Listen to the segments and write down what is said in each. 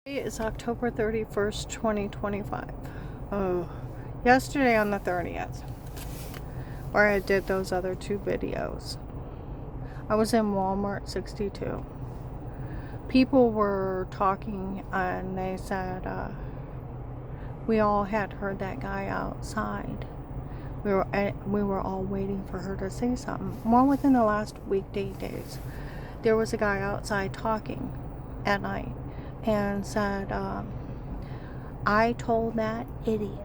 Today is October 31st, 2025. Oh, yesterday on the 30th, where I did those other two videos, I was in Walmart 62. People were talking and they said we all had heard that guy outside. We were all waiting for her to say something. More within the last days, there was a guy outside talking at night and said, I told that idiot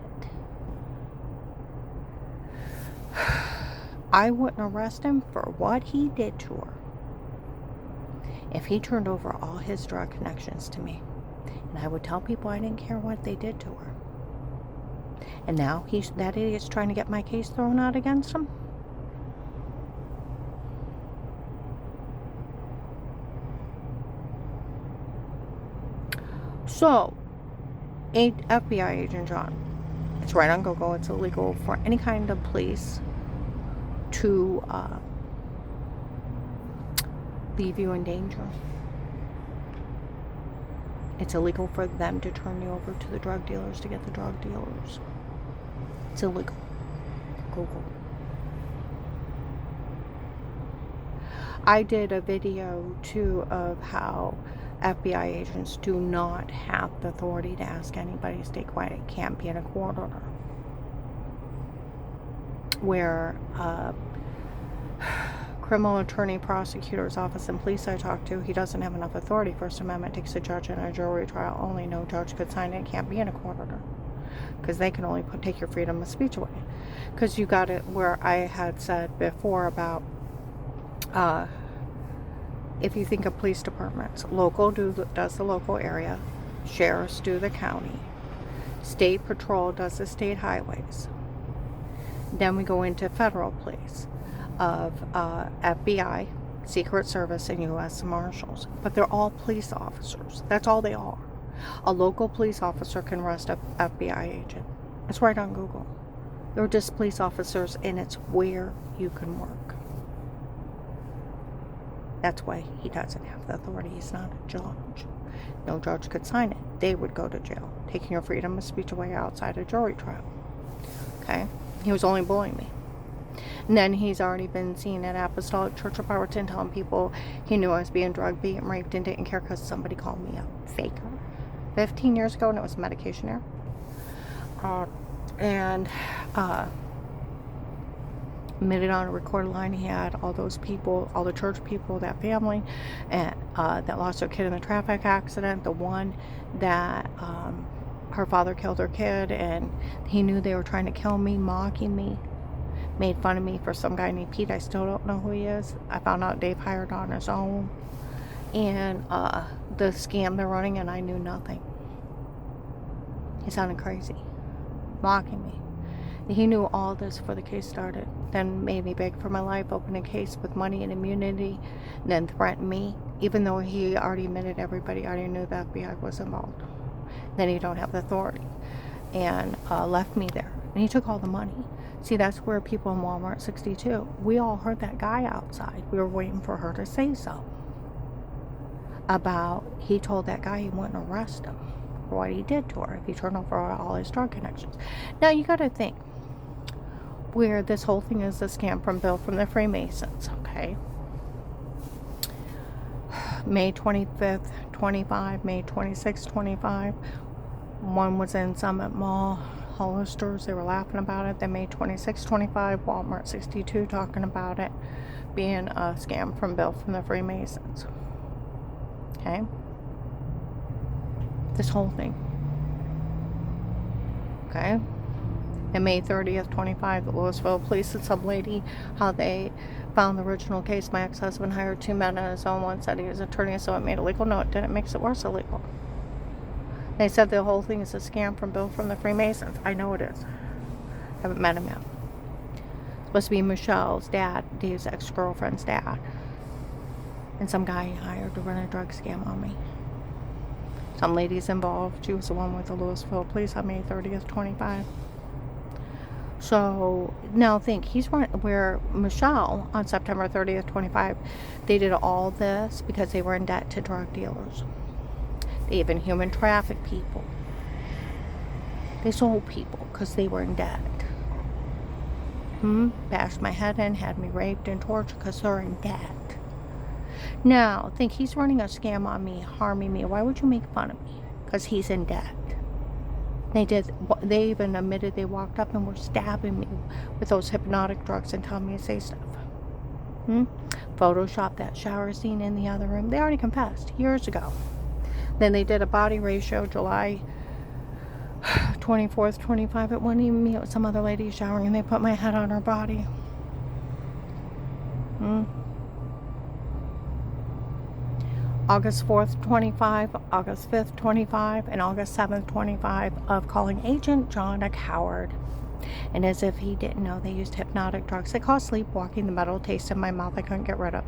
I wouldn't arrest him for what he did to her if he turned over all his drug connections to me. And I would tell people I didn't care what they did to her. And now that idiot's trying to get my case thrown out against him. So, FBI agent John, it's right on Google. It's illegal for any kind of police to leave you in danger. It's illegal for them to turn you over to the drug dealers to get the drug dealers. It's illegal. Google. I did a video too of how FBI agents do not have the authority to ask anybody to stay quiet. It can't be in a court order. Where criminal attorney, prosecutor's office, and police I talked to, he doesn't have enough authority. First Amendment takes a judge in a jury trial only. No judge could sign it. It can't be in a court order. Because they can only take your freedom of speech away. Because you got it where I had said before about if you think of police departments, local does the local area, sheriffs do the county, state patrol does the state highways. Then we go into federal police of FBI, Secret Service, and U.S. Marshals. But they're all police officers. That's all they are. A local police officer can arrest a FBI agent. It's right on Google. They're just police officers, and it's where you can work. That's why he doesn't have the authority. He's not a judge. No judge could sign it. They would go to jail, taking your freedom of speech away outside a jury trial. Okay? He was only bullying me. And then he's already been seen at Apostolic Church of Powerton telling people he knew I was being drugged, being raped, and didn't care because somebody called me a faker 15 years ago, and it was medication error. Admitted on a recorded line he had all those people, all the church people, that family, and that lost their kid in a traffic accident, the one that her father killed her kid, and he knew they were trying to kill me, mocking me, made fun of me for some guy named Pete. I still don't know who he is. I found out Dave hired on his own, and the scam they're running, and I knew nothing. He sounded crazy, mocking me. He knew all this before the case started. Then made me beg for my life, open a case with money and immunity, and then threatened me, even though he already admitted everybody already knew the FBI was involved. Then he don't have the authority, and left me there. And he took all the money. See, that's where people in Walmart 62, we all heard that guy outside. We were waiting for her to say so. About, he told that guy he wouldn't arrest him for what he did to her if he turned over all his drug connections. Now, you got to think, where this whole thing is a scam from Bill from the Freemasons, okay? May 25th, 25, May 26th, 25. One was in Summit Mall, Hollister's, they were laughing about it. Then May 26th, 25, Walmart 62 talking about it being a scam from Bill from the Freemasons. Okay? This whole thing. Okay? And May 30th, 25, the Louisville police and some lady, how they found the original case. My ex-husband hired two men on his own. One said he was an attorney, so it made it legal. No, it didn't. It makes it worse illegal. They said the whole thing is a scam from Bill from the Freemasons. I know it is. Haven't met him yet. It's supposed to be Michelle's dad, Dave's ex-girlfriend's dad. And some guy he hired to run a drug scam on me. Some ladies involved. She was the one with the Louisville police on May 30th, 25. So now think, he's running where Michelle on September 30th, 25, they did all this because they were in debt to drug dealers. They even human traffic people. They sold people because they were in debt. Bashed my head in, had me raped and tortured because they're in debt. Now, think he's running a scam on me, harming me. Why would you make fun of me? Because he's in debt. They even admitted they walked up and were stabbing me with those hypnotic drugs and telling me to say stuff. Photoshop that shower scene in the other room. They already confessed years ago. Then they did a body ratio July 24th, 25. It wasn't even me. It was some other lady showering, and they put my head on her body. August 4th, 25, August 5th, 25, and August 7th, 25 of calling Agent John a coward. And as if he didn't know, they used hypnotic drugs. They caused sleepwalking, the metal taste in my mouth I couldn't get rid of.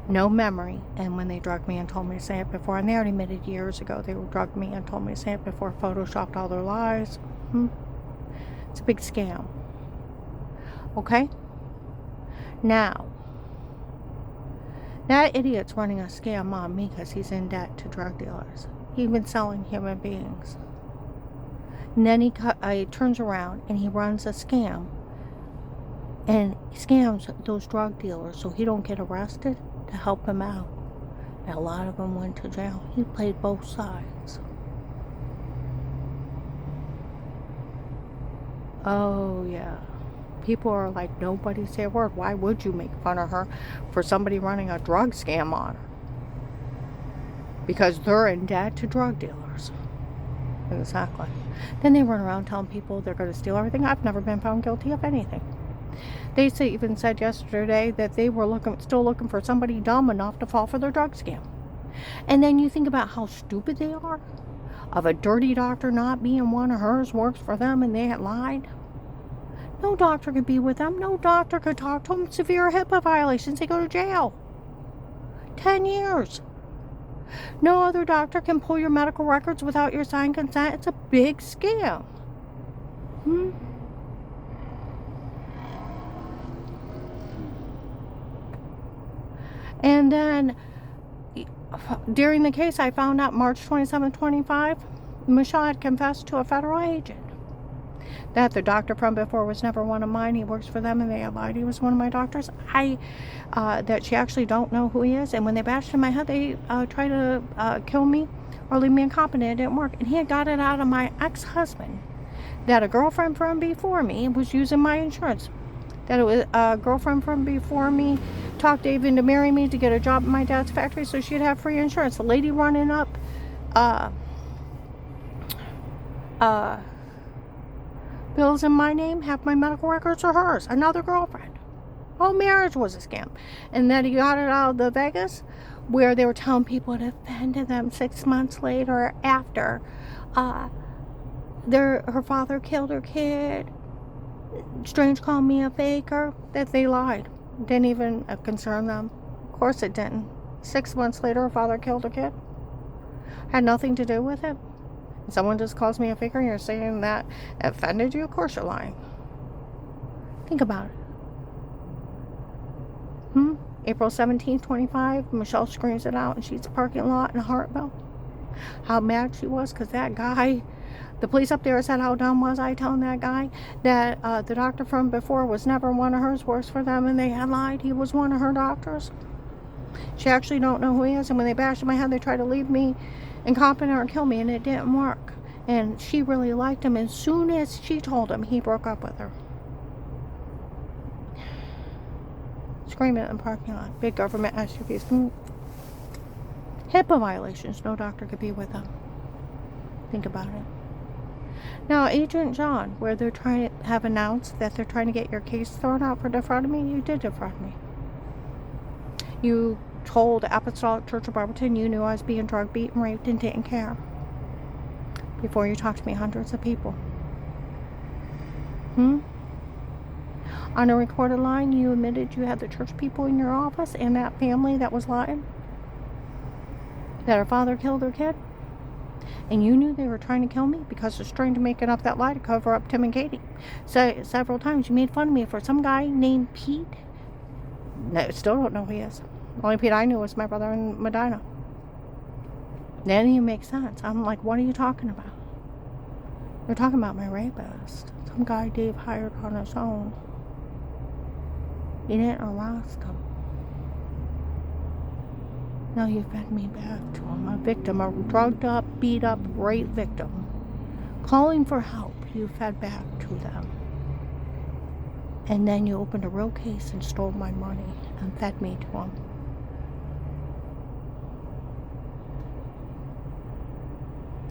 No memory. And when they drugged me and told me to say it before, and they already admitted years ago they drugged me and told me to say it before, photoshopped all their lies. It's a big scam. Okay? Now, that idiot's running a scam on me because he's in debt to drug dealers. He's been selling human beings. And then he turns around and he runs a scam and scams those drug dealers so he don't get arrested to help him out. And a lot of them went to jail. He played both sides. Oh, yeah. People are like, nobody say a word. Why would you make fun of her for somebody running a drug scam on her? Because they're in debt to drug dealers. Exactly. Then they run around telling people they're going to steal everything. I've never been found guilty of anything. They even said yesterday that they were still looking for somebody dumb enough to fall for their drug scam. And then you think about how stupid they are. Of a dirty doctor not being one of hers works for them and they had lied. No doctor could be with them. No doctor could talk to them. Severe HIPAA violations. They go to jail. 10 years. No other doctor can pull your medical records without your signed consent. It's a big scam. And then, during the case, I found out March 27, 25, Michelle had confessed to a federal agent that the doctor from before was never one of mine. He works for them, and they had lied he was one of my doctors. That she actually don't know who he is. And when they bashed in my head, they tried to kill me or leave me incompetent. It didn't work. And he had got it out of my ex-husband that a girlfriend from before me was using my insurance. That it was a girlfriend from before me talked Dave into marrying me to get a job at my dad's factory so she'd have free insurance. The lady running up bills in my name, half my medical records are hers. Another girlfriend. Whole marriage was a scam. And then he got it out of the Vegas where they were telling people it offended them 6 months later after her father killed her kid. Strange called me a faker, that they lied. Didn't even concern them. Of course it didn't. 6 months later, her father killed a kid. Had nothing to do with it. Someone just calls me a faker and you're saying that offended you? Of course you're lying. Think about it. April 17, 25, Michelle screams it out and she's parking lot in Hartville. How mad she was because that guy, the police up there said how dumb was I telling that guy that the doctor from before was never one of hers, works for them, and they had lied he was one of her doctors. She actually don't know who he is, and when they bashed in my head, they tried to leave me incompetent or kill me, and it didn't work. And she really liked him. As soon as she told him, he broke up with her. Screaming in the parking lot. Big government SUVs. HIPAA violations. No doctor could be with them. Think about it. Now, Agent John, where they're trying to have announced that they're trying to get your case thrown out for defrauding me, you did defraud me. You told Apostolic Church of Barberton you knew I was being drug beat and raped and didn't care. Before you talked to me, hundreds of people. On a recorded line, you admitted you had the church people in your office and that family that was lying. That her father killed her kid. And you knew they were trying to kill me because they're trying to make up that lie to cover up Tim and Katie. So several times you made fun of me for some guy named Pete. No, still don't know who he is. The only Pete I knew was my brother in Medina. That didn't even make sense. I'm like, what are you talking about? They're talking about my rapist. Some guy Dave hired on his own. You didn't arrest him. No, you fed me back to him. A victim, a drugged up, beat up, rape victim. Calling for help, you fed back to them. And then you opened a real case and stole my money and fed me to him.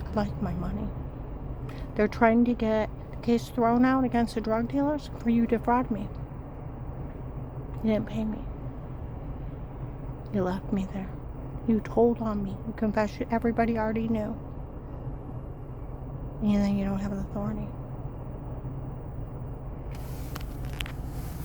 I like my money. They're trying to get the case thrown out against the drug dealers for you to defraud me. You didn't pay me. You left me there. You told on me. You confessed. Everybody already knew. And then you don't have the authority.